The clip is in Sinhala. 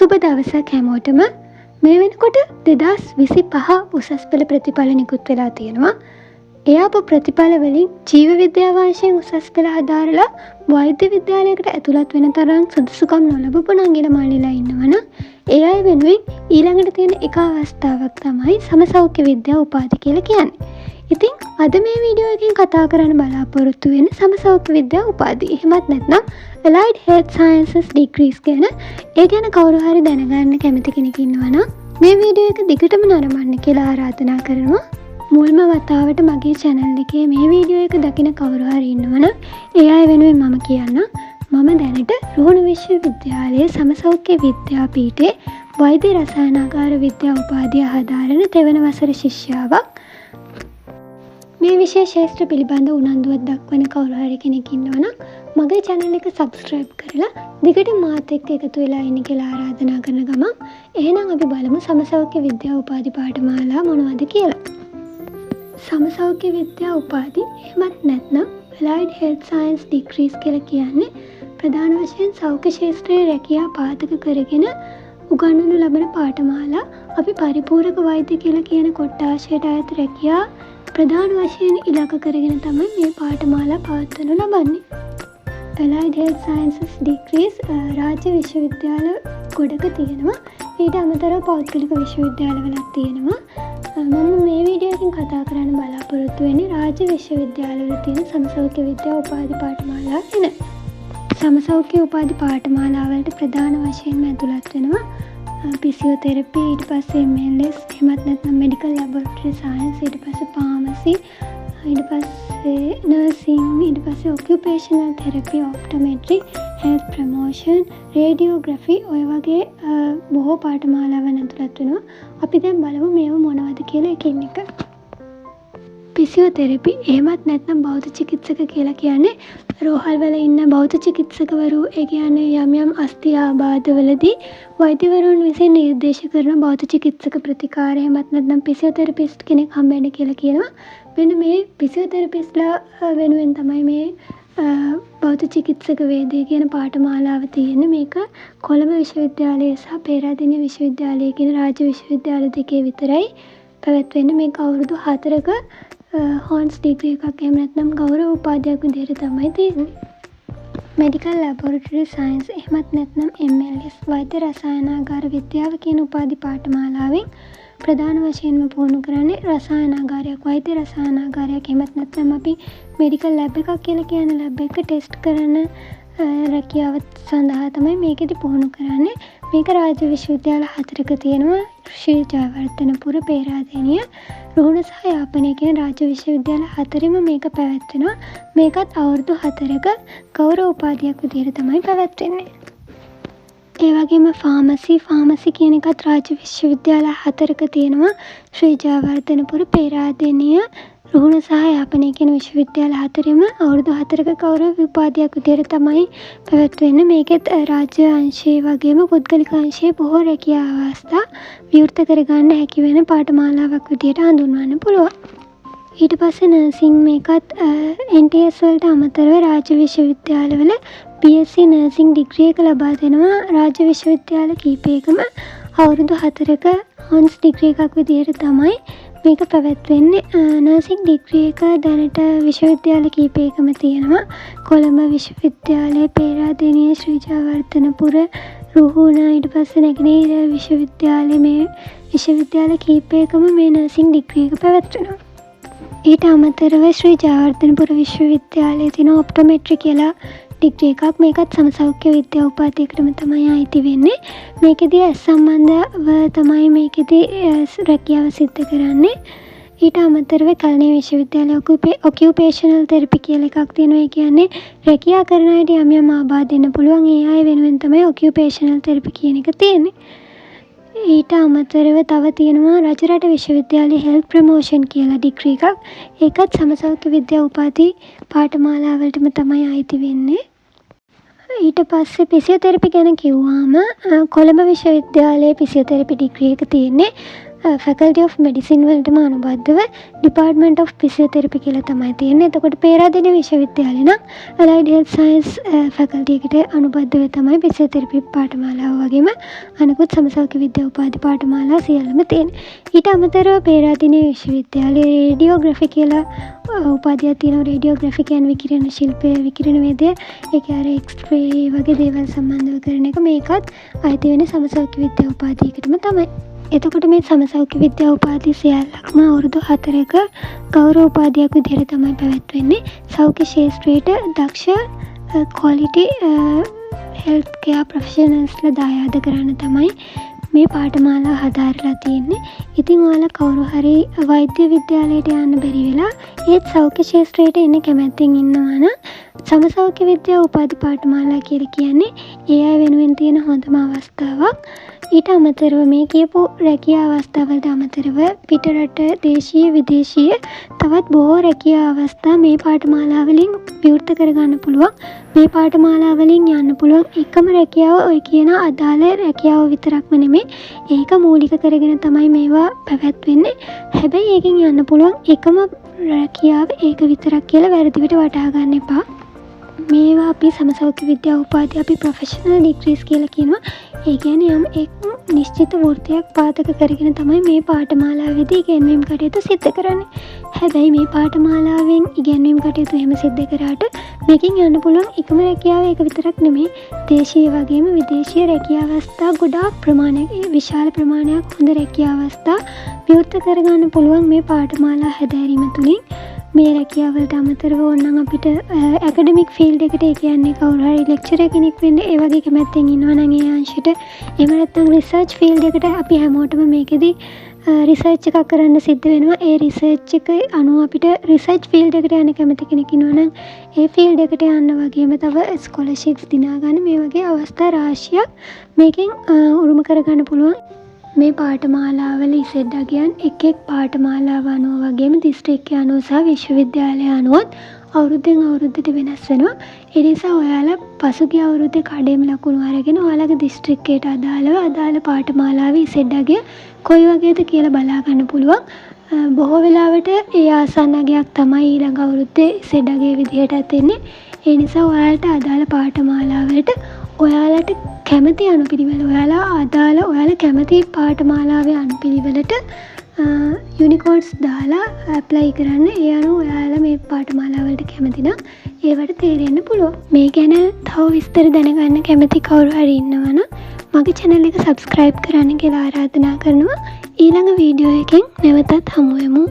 සුබ දවසක් හැමෝටම. මේ වෙනකොට 2025 උසස් පෙළ ප්‍රතිඵල නිකුත් වෙලා තියෙනවා. ඒ අප ප්‍රතිඵල වලින් ජීව විද්‍යාව අංශයෙන් උසස් පෙළ හදාරලා වෛද්‍ය විද්‍යාලයකට ඇතුළත් වෙන තරම් සුදුසුකම් නොලබපු නංගිල මල්ලිලා ඉන්නවනම් ඒ අය වෙනුවෙන් ඊළඟට තියෙන එක අවස්ථාවක් තමයි සමසෞඛ්‍ය විද්‍යා උපාධි කියලා කියන්නේ. ඉතින් අද මේ වීඩියෝ එකෙන් කතා කරන්න බලාපොරොත්තු වෙන්නේ සමසෞඛ්‍ය විද්‍යා උපාධි. එහෙමත් නැත්නම් Allied Health Sciences degrees ගැන. ඒ ගැන කවුරු හරි දැනගන්න කැමති කෙනෙක් ඉන්නවා නම් මේ වීඩියෝ එක දිගටම නරඹන්න කියලා ආරාධනා කරනවා. මුල්ම වතාවට මගේ channel එකේ මේ වීඩියෝ එක දකින කවුරු හරි ඉන්නවා නම් ඒ අය වෙනුවෙන් මම කියන්නම්. මම දැනට රුහුණු විශ්වවිද්‍යාලයේ සමසෞඛ්‍ය විද්‍යාපීඨයේ වෛද්‍ය රසායනාගාර විද්‍යා උපාධිය හදාරන තෙවන වසර ශිෂ්‍යාවක්. මේ විශේෂ ශාස්ත්‍ර පිළිබඳ උනන්දුවක් දක්වන කවුරු හරි කෙනෙක් ඉන්නවනම් මගේ channel එක subscribe කරලා දිගට මාත් එක්ක එකතු වෙලා ඉන්න කියලා ආරාධනා කරන ගමන් එහෙනම් අපි බලමු සමසෞඛ්‍ය විද්‍යා උපාධි පාඨමාලා මොනවද කියලා. සමසෞඛ්‍ය විද්‍යා උපාධි එහෙමත් නැත්නම් Allied Health Science degrees කියලා කියන්නේ ප්‍රධාන වශයෙන් සෞඛ්‍ය ශාස්ත්‍රයේ රැකියා පාදක කරගෙන උගන්වනු ලබන පාඨමාලා. අපි පරිපූර්ණක වෛද්‍ය කියලා කියන කොට්ටාශයට අයත් රැකියා ප්‍රධාන වශයෙන් ඉලක්ක කරගෙන තමයි මේ පාඨමාලා පවත්වනු ලබන්නේ. Allied Health Sciences degrees රාජ්‍ය විශ්වවිද්‍යාල ගොඩක තියෙනවා. ඊට අමතරව පෞද්ගලික විශ්වවිද්‍යාලවලත් තියෙනවා. මම මේ වීඩියෝ එකෙන් කතා කරන්න බලාපොරොත්තු වෙන්නේ රාජ්‍ය විශ්වවිද්‍යාලවල තියෙන සමසෞඛ්‍ය විද්‍යා උපාධි පාඨමාලා ගැන. සමසෞඛ්‍ය උපාධි පාඨමාලා වලට ප්‍රධාන වශයෙන්ම ඇතුළත් වෙනවා ෆිසියෝതെරපි, ඊට පස්සේ MLS, එහෙමත් නැත්නම් මෙඩිකල් ලැබොරටරි සයන්ස්, ඊට පස්සේ ෆාමසි, ඊට පස්සේ නර්සිං, ඊට පස්සේ ඔකියුපේෂනල් තෙරපි, ඔප්ටෝමෙට්‍රි, හෙල්ත් ප්‍රොමෝෂන්, රේඩියෝග්‍රැෆි ඔය වගේ බොහෝ පාඨමාලාවන් ඇතුළත් වෙනවා. අපි දැන් බලමු මේව මොනවද කියලා එකින් එක. ෆිසියෝതെරපි එහෙමත් නැත්නම් බෞද්ධ චිකිත්සක කියලා කියන්නේ රෝහල් වල ඉන්න බෞද්ධ චිකිත්සකවරු. ඒ කියන්නේ යම් අස්ථි ආබාධවලදී වෛද්‍යවරුන් විසින් නිර්දේශ කරන බෞද්ධ චිකිත්සක ප්‍රතිකාර. එහෙමත් නැත්නම් ෆිසියෝതെරපිස්ට් කෙනෙක් හම්බෙන්න කියලා කියනවා. මෙන්න මේ ෆිසියෝതെරපිස්ට්ලා වෙනුවෙන් තමයි මේ බෞද්ධ චිකිත්සක වේදේ කියන පාඨමාලාව තියෙන්නේ. මේක කොළඹ විශ්වවිද්‍යාලයේ සහ පේරාදෙණිය විශ්වවිද්‍යාලයේ කියන රාජ්‍ය විශ්වවිද්‍යාල දෙකේ විතරයි පැවැත්වෙන්නේ. මේක අවුරුදු 4ක හොන්ස් ඩිග්‍රී එකක් එහෙම නැත්නම් ගෞරව උපාධියක් විදිහට තමයි තියෙන්නේ. මෙඩිකල් ලැබොරටරි සයන්ස් එහෙමත් නැත්නම් MLS වෛද්‍ය රසායනාගාර විද්‍යාව කියන උපාධි පාඨමාලාවෙන් ප්‍රධාන වශයෙන්ම පුහුණු කරන්නේ රසායනාගාරයක්, වෛද්‍ය රසායනාගාරයක්. එහෙමත් නැත්නම් අපි මෙඩිකල් ලැබ් එකක් කියලා කියන ලැබ් එක ටෙස්ට් කරන රැකියාව සඳහා තමයි මේකෙදි පුහුණු කරන්නේ. මේක රාජ්‍ය විශ්වවිද්‍යාල 4ක තියෙනවා. ශ්‍රී ජයවර්ධනපුර, පේරාදෙණිය, රුහුණ සහ යාපනය කියන රාජ්‍ය විශ්වවිද්‍යාල 4ෙම මේක පැවැත්වෙනවා. මේකත් අවුරුදු 4ක ගෞරව උපාධියක් විදිහට තමයි පැවැත්වෙන්නේ. ඒ වගේම ෆාමසි කියන එකත් රාජ්‍ය විශ්වවිද්‍යාල 4ක තියෙනවා. ශ්‍රී ජයවර්ධනපුර, පේරාදෙණිය, රුහුණ සහ යාපනය කියන විශ්වවිද්‍යාල 4ෙම අවුරුදු 4ක ගෞරව උපාධියක් විදිහට තමයි පැවැත්වෙන්නේ. මේකෙත් රාජ්‍ය අංශයේ වගේම පුද්ගලික අංශයේ බොහෝ රැකියා අවස්ථා විවෘත කරගන්න හැකි වෙන පාඨමාලාවක් විදිහට හඳුන්වන්න පුළුවන්. ඊට පස්සේ නර්සිං මේකත් NTS වලට අමතරව රාජ්‍ය විශ්වවිද්‍යාලවල BSc නර්සිං ඩිග්‍රී එක ලබා දෙනවා. රාජ්‍ය විශ්වවිද්‍යාල කීපයකම අවුරුදු 4ක හොන්ස් ඩිග්‍රී එකක් විදිහට තමයි මේක පැවැත්වෙන්නේ. නර්සිං ඩිග්‍රී එක දැනට විශ්වවිද්‍යාල කීපයකම තියෙනවා. කොළඹ විශ්වවිද්‍යාලය, පේරාදෙණිය, ශ්‍රී ජයවර්ධනපුර, රුහුණ, ඊට පස්සේ නැගෙනහිර විශ්වවිද්‍යාලය, මේ විශ්වවිද්‍යාල කීපයකම මේ නර්සිං ඩිග්‍රී එක පැවැත්වෙනවා. ඊට අමතරව ශ්‍රී ජයවර්ධනපුර විශ්වවිද්‍යාලයේ තියෙන ඔප්ටෝමෙට්‍රි කියලා ඩිග්‍රී එකක්. මේකත් සමසෞඛ්‍ය විද්‍යා උපාධියකටම තමයි අයිති වෙන්නේ. මේකෙදී ඇස් සම්බන්ධව තමයි මේකෙදී රැකියාව සිද්ධ කරන්නේ. ඊට අමතරව කල්නේ විශ්වවිද්‍යාලයේ ඔකියුපේෂනල් තෙරපි කියලා එකක් තියෙනවා. ඒ කියන්නේ රැකියා කරන අයට යම් ආබාධ වෙන්න පුළුවන්. ඒ අය වෙනුවෙන් තමයි ඔකියුපේෂනල් තෙරපි කියන එක තියෙන්නේ. ඊට අමතරව තව තියෙනවා රජරට විශ්වවිද්‍යාලයේ හෙල්ත් ප්‍රොමෝෂන් කියලා ඩිග්‍රී එකක්. ඒකත් සමසෞඛ්‍ය විද්‍යා උපාධි පාඨමාලාවලටම තමයි අයිති වෙන්නේ. ඊට පස්සේ ෆිසියෝതെරපි ගැන කිව්වම කොළඹ විශ්වවිද්‍යාලයේ ෆිසියෝതെරපි ඩිග්‍රී එක තියෙන්නේ. ෆැකල්ටි ඔෆ් මෙඩිසින් වලටම අනුබද්ධව ඩිපාර්ට්මන්ට් ඔෆ් ෆිසියෝതെරපි කියලා තමයි තියෙන්නේ. එතකොට පේරාදෙණිය විශ්වවිද්‍යාලේ නම් ඇලයිඩ් හෙල්ත් සයන්ස් ෆැකල්ටි එකට අනුබද්ධව තමයි ෆිසියෝതെරපි පාඨමාලාව වගේම අනිකුත් සමසෞඛ්‍ය විද්‍යා උපාධි පාඨමාලා සියල්ලම තියෙන්නේ. ඊට අමතරව පේරාදෙණිය විශ්වවිද්‍යාලයේ රේඩියෝග්‍රැෆි කියලා උපාධියක් තියෙනවා. රේඩියෝග්‍රැෆි කියන්නේ විකිරණ ශිල්පය, විකිරණ වේදය, ඒක අර එක්ස්රේ වගේ දේවල් සම්බන්ධව කරන එක. මේකත් අයිති වෙන්නේ සමසෞඛ්‍ය විද්‍යා උපාධියකටම තමයි. එතකොට මේ සමසෞඛ්‍ය විද්‍යා උපාධි සියල්ලක්ම අවුරුදු 4ක ගෞරව උපාධියක් විදිහට තමයි පැවැත්වෙන්නේ. සෞඛ්‍ය ශාස්ත්‍රයට දක්ෂ ක්වොලිටි හෙල්ත් කෙයාර් ප්‍රොෆෙෂනල්ස්ලා දායාද කරන්න තමයි මේ පාඨමාලා හදාරලා තියෙන්නේ. ඉතින් ඔයාලා කවුරු හරි වෛද්‍ය විද්‍යාලයට යන්න බැරි වෙලා ඒත් සෞඛ්‍ය ශාස්ත්‍රයට එන්න කැමැත්තෙන් ඉන්නවා නම් සමසෞඛ්‍ය විද්‍යා උපාධි පාඨමාලා කියලා කියන්නේ ඒ අය වෙනුවෙන් තියෙන හොඳම අවස්ථාවක්. ඊට අමතරව මේ කියපු රැකියා අවස්ථාවලට අමතරව පිටරට දේශීය විදේශීය තවත් බොහෝ රැකියා අවස්ථා මේ පාඨමාලා වලින් විවෘත කරගන්න පුළුවන්. මේ පාඨමාලා වලින් යන්න පුළුවන් එකම රැකියාව ඔය කියන අදාළ රැකියාව විතරක්ම නෙමෙයි. ඒක මූලික කරගෙන තමයි මේවා පැවැත්වෙන්නේ. හැබැයි ඒකෙන් යන්න පුළුවන් එකම රැකියාව ඒක විතරක් කියලා වැරදිවට වටහා ගන්න එපා. මේවා අපි සමසෞඛ්‍ය විද්‍යා උපාධි අපි ප්‍රොෆෙෂනල් ඩිග්‍රීස් කියලා කියනවා. ඒ කියන්නේ යම් එක් නිශ්චිත වෘත්තියක් පාදක කරගෙන තමයි මේ පාඨමාලාවේදී ඉගෙනීම් කටයුතු සිද්ධ කරන්නේ. හැබැයි මේ පාඨමාලාවෙන් ඉගෙනීම් කටයුතු එහෙම සිද්ධ කරාට මේකෙන් යන්න පුළුවන් එකම රැකියාව ඒක විතරක් නෙමෙයි. දේශීය වගේම විදේශීය රැකියා අවස්ථා ගොඩාක් ප්‍රමාණයක්, විශාල ප්‍රමාණයක් හොඳ රැකියා අවස්ථා විවෘත කරගන්න පුළුවන් මේ පාඨමාලා හැදෑරීම තුලින්. මේ රැකියාවලට අමතරව ඕනනම් අපිට ඇකඩමික් ෆීල්ඩ් එකට, ඒ කියන්නේ කවුරු හරි ලෙක්චරර් කෙනෙක් වෙන්න ඒ වගේ කැමැත්තෙන් ඉන්නවා නම් ඒ අංශයට, එහෙම නැත්නම් රිසර්ච් ෆීල්ඩ් එකට අපි හැමෝටම මේකෙදි රිසර්ච් එකක් කරන්න සිද්ධ වෙනවා. ඒ රිසර්ච් එක අනුව අපිට රිසර්ච් ෆීල්ඩ් එකට යන්න කැමති කෙනෙක් ඉන්නවා නම් ඒ ෆීල්ඩ් එකට යන්න වගේම තව ස්කෝලර්ෂිප්ස් දිනා ගන්න මේ වගේ අවස්ථා රාශියක් මේකෙන් උරුම කරගන්න පුළුවන්. මේ පාඨමාලාවල ඉසෙඩ්ඩා එක් එක් පාඨමාලාව අනුව වගේම දිස්ත්‍රික්කය අනුව සහ විශ්වවිද්‍යාලය අනුවත් අවුරුද්දෙන් අවුරුද්දට වෙනස් වෙනවා. ඒ නිසා ඔයාලා පසුගිය අවුරුද්දේ කඩේම ලකුණු අරගෙන ඔයාලගේ දිස්ත්‍රික්කයට අදාළ පාඨමාලාවේ ඉසෙඩ්ඩාගේ කොයි වගේද කියලා බලා ගන්න පුළුවන්. බොහෝ වෙලාවට ඒ ආසන්නගයක් තමයි ඊළඟ අවුරුද්දේ ඉසෙඩ්ඩාගේ විදිහටත් එන්නේ. ඒ නිසා ඔයාලට අදාළ පාඨමාලාවලට ඔයාලට කැමති අනුපිළිවෙල, ඔයාලා කැමති පාඨමාලාවේ අනුපිළිවෙලට යුනිකෝඩ්ස් දාලා ඇප්ලයි කරන්න. ඒ අනුව ඔයාලා මේ පාඨමාලාවලට කැමති නම් ඒවට තේරෙන්න පුළුවන්. මේ ගැන තව විස්තර දැනගන්න කැමති කවුරු හරි ඉන්නවා නම් මගේ channel එක subscribe කරන්න කියලා ආරාධනා කරනවා. ඊළඟ වීඩියෝ එකෙන් නැවතත් හමු වෙමු.